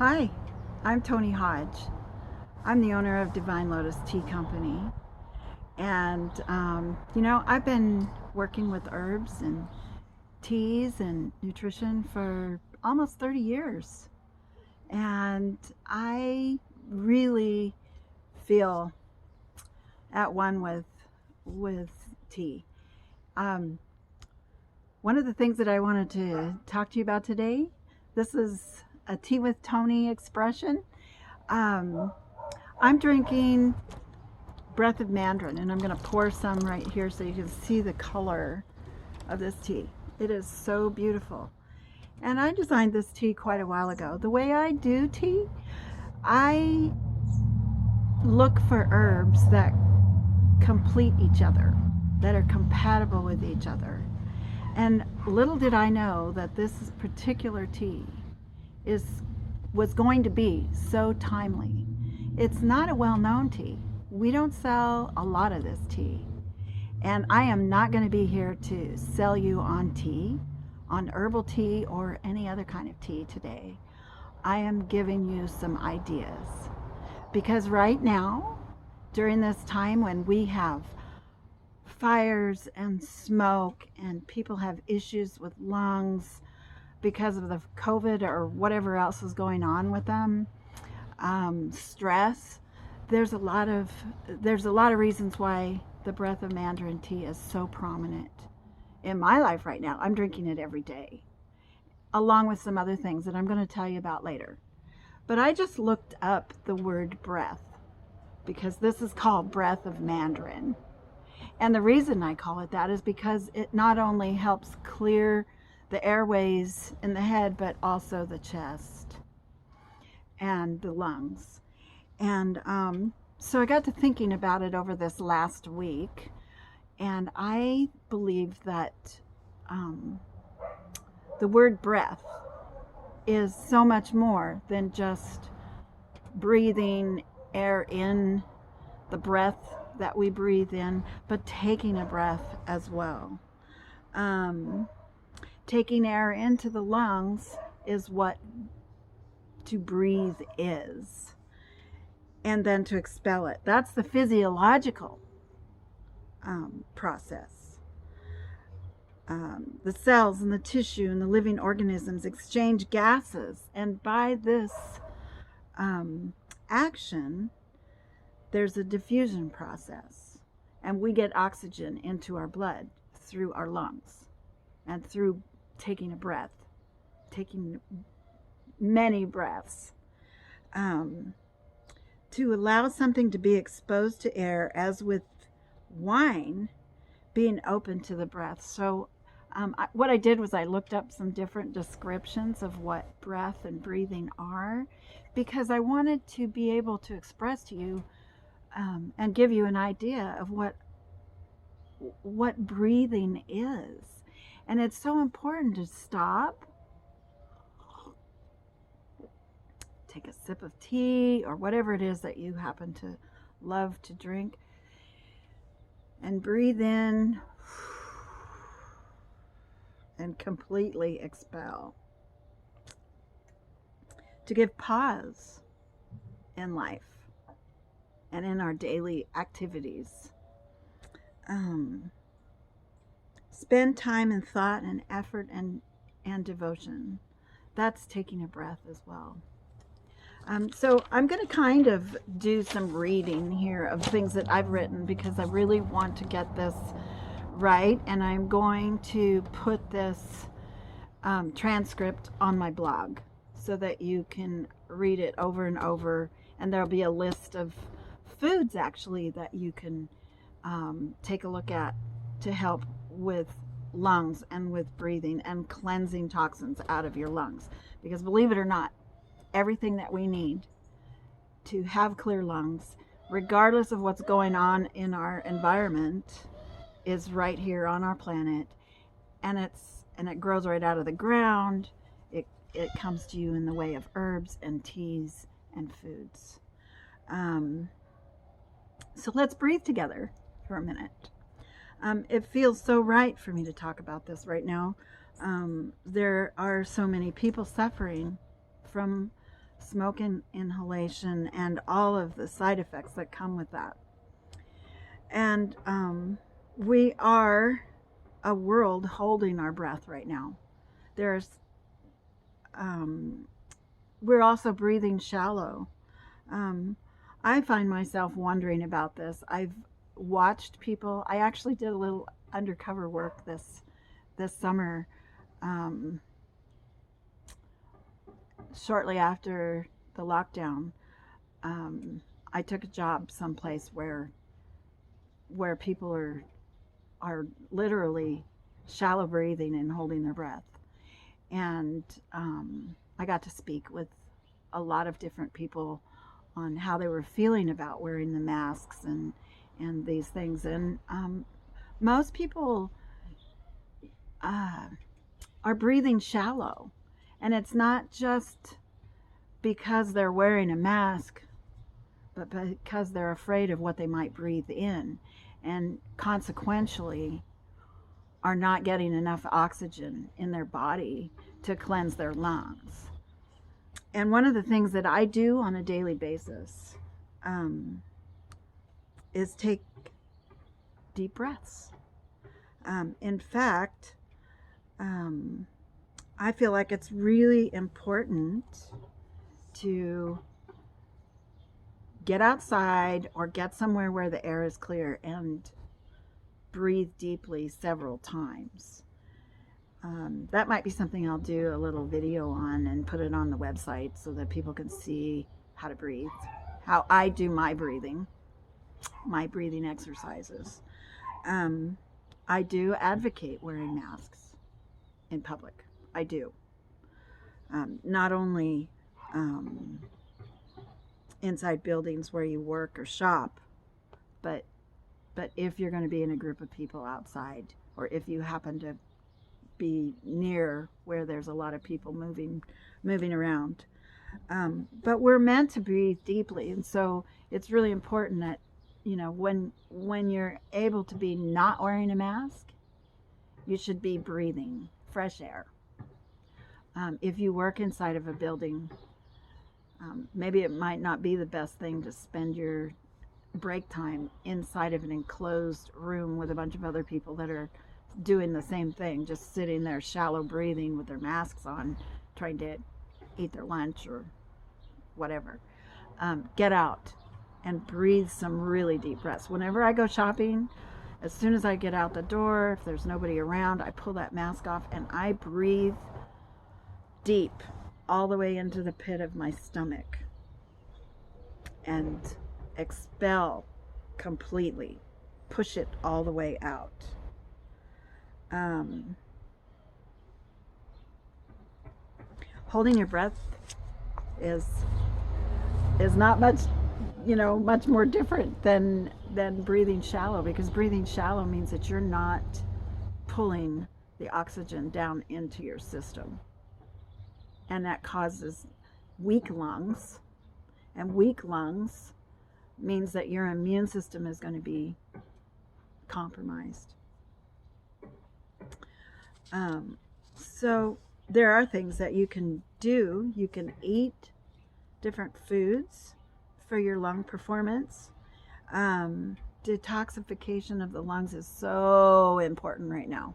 Hi, I'm Toni Hodge. I'm the owner of Divine Lotus Tea Company. And, I've been working with herbs and teas and nutrition for almost 30 years. And I really feel at one with tea. Um, One of the things that I wanted to talk to you about today, this is a Tea with Toni expression. Um, I'm drinking Breath of Mandarin, and I'm going to pour some right here so you can see the color of this tea. It is so beautiful. And I designed this tea quite a while ago. The way I do tea, I look for herbs that complete each other, that are compatible with each other. And little did I know that this particular tea is was going to be so timely. It's not a well-known tea. We don't sell a lot of this tea. And I am not going to be here to sell you on tea, on herbal tea, or any other kind of tea today. I am giving you some ideas. Because right now, during this time when we have fires and smoke and people have issues with lungs because of the COVID or whatever else is going on with them, stress, there's a lot of reasons why the Breath of Mandarin tea is so prominent in my life right now. I'm drinking it every day, along with some other things that I'm going to tell you about later. But I just looked up the word breath because this is called Breath of Mandarin. And the reason I call it that is because it not only helps clear the airways in the head, but also the chest and the lungs. And so I got to thinking about it over this last week, and I believe that the word breath is so much more than just breathing air in, the breath that we breathe in, but taking a breath as well. Taking air into the lungs is what to breathe is, and then to expel it. That's the physiological process. The cells and the tissue and the living organisms exchange gases, and by this action, there's a diffusion process, and we get oxygen into our blood through our lungs and through taking a breath, taking many breaths. To allow something to be exposed to air, as with wine, being open to the breath. So what I did was I looked up some different descriptions of what breath and breathing are, because I wanted to be able to express to you and give you an idea of what breathing is. And it's so important to stop, take a sip of tea or whatever it is that you happen to love to drink, and breathe in and completely expel. To give pause in life and in our daily activities. Spend time and thought and effort and devotion. That's taking a breath as well. So I'm going to kind of do some reading here of things that I've written, because I really want to get this right, and I'm going to put this transcript on my blog so that you can read it over and over, and there'll be a list of foods actually that you can take a look at to help with lungs and with breathing and cleansing toxins out of your lungs. Because believe it or not, everything that we need to have clear lungs, regardless of what's going on in our environment, is right here on our planet, and it grows right out of the ground. It comes to you in the way of herbs and teas and foods. So let's breathe together for a minute. It feels so right for me to talk about this right now. There are so many people suffering from smoke inhalation, and all of the side effects that come with that. And we are a world holding our breath right now. There's, we're also breathing shallow. I find myself wondering about this. I've watched people. I actually did a little undercover work this summer, shortly after the lockdown. I took a job someplace where people are literally shallow breathing and holding their breath, and I got to speak with a lot of different people on how they were feeling about wearing the masks and these things. And most people are breathing shallow, and it's not just because they're wearing a mask, but because they're afraid of what they might breathe in, and consequently are not getting enough oxygen in their body to cleanse their lungs. And one of the things that I do on a daily basis is take deep breaths. In fact, I feel like it's really important to get outside or get somewhere where the air is clear and breathe deeply several times. That might be something I'll do a little video on and put it on the website so that people can see how to breathe, how I do my breathing exercises. I do advocate wearing masks in public. I do. Not only inside buildings where you work or shop, but if you're going to be in a group of people outside, or if you happen to be near where there's a lot of people moving around. But we're meant to breathe deeply, and so it's really important that, you know, when you're able to be not wearing a mask, you should be breathing fresh air. If you work inside of a building, maybe it might not be the best thing to spend your break time inside of an enclosed room with a bunch of other people that are doing the same thing, just sitting there shallow breathing with their masks on, trying to eat their lunch or whatever. Get out and breathe some really deep breaths. Whenever I go shopping, as soon as I get out the door, if there's nobody around, I pull that mask off and I breathe deep all the way into the pit of my stomach and expel completely, push it all the way out. Holding your breath is not much, much more different than breathing shallow, because breathing shallow means that you're not pulling the oxygen down into your system, and that causes weak lungs, and weak lungs means that your immune system is going to be compromised. So there are things that you can do. You can eat different foods for your lung performance. Detoxification of the lungs is so important right now.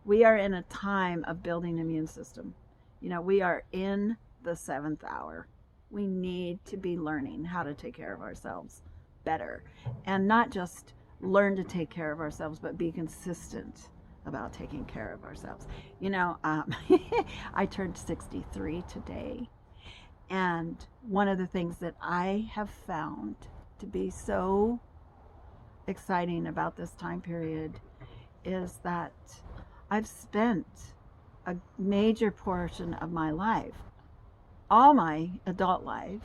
We are in a time of building immune system. We are in the 7th hour. We need to be learning how to take care of ourselves better, and not just learn to take care of ourselves, but be consistent about taking care of ourselves. I turned 63 today, and one of the things that I have found to be so exciting about this time period is that I've spent a major portion of my life, all my adult life,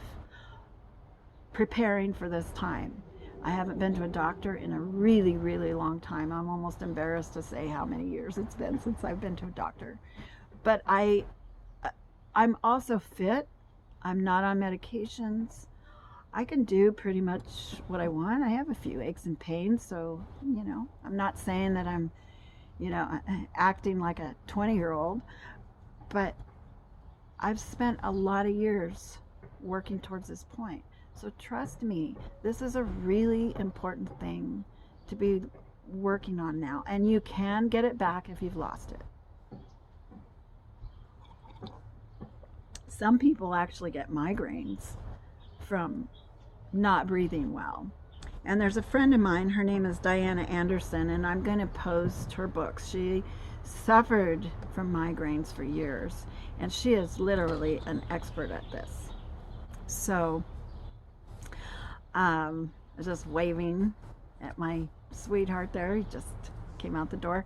preparing for this time. I haven't been to a doctor in a really, really long time. I'm almost embarrassed to say how many years it's been since I've been to a doctor. But I'm also fit. I'm not on medications. I can do pretty much what I want. I have a few aches and pains, so, I'm not saying that I'm, acting like a 20-year-old, but I've spent a lot of years working towards this point. So trust me, this is a really important thing to be working on now, and you can get it back if you've lost it. Some people actually get migraines from not breathing well. And there's a friend of mine, her name is Diana Anderson, and I'm going to post her books. She suffered from migraines for years, and she is literally an expert at this. So, just waving at my sweetheart there. He just came out the door.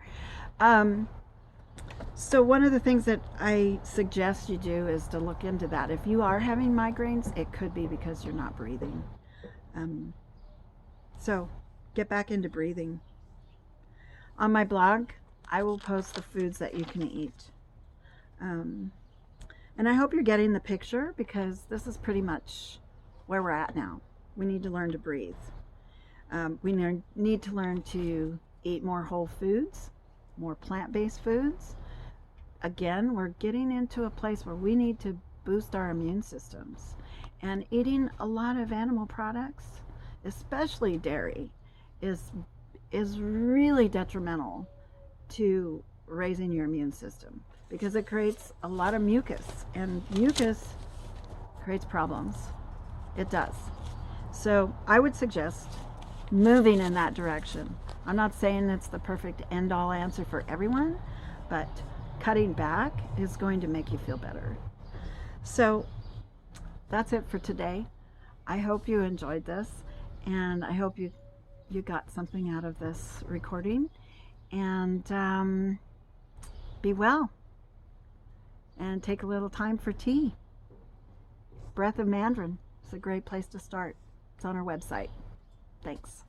So one of the things that I suggest you do is to look into that. If you are having migraines, it could be because you're not breathing. So get back into breathing. On my blog, I will post the foods that you can eat. And I hope you're getting the picture, because this is pretty much where we're at now. We need to learn to breathe. We need to learn to eat more whole foods, more plant-based foods. Again, we're getting into a place where we need to boost our immune systems. And eating a lot of animal products, especially dairy, is really detrimental to raising your immune system, because it creates a lot of mucus, and mucus creates problems. It does. So I would suggest moving in that direction. I'm not saying it's the perfect end-all answer for everyone, but cutting back is going to make you feel better. So that's it for today. I hope you enjoyed this, and I hope you got something out of this recording. And be well, and take a little time for tea. Breath of Mandarin is a great place to start. It's on our website. Thanks.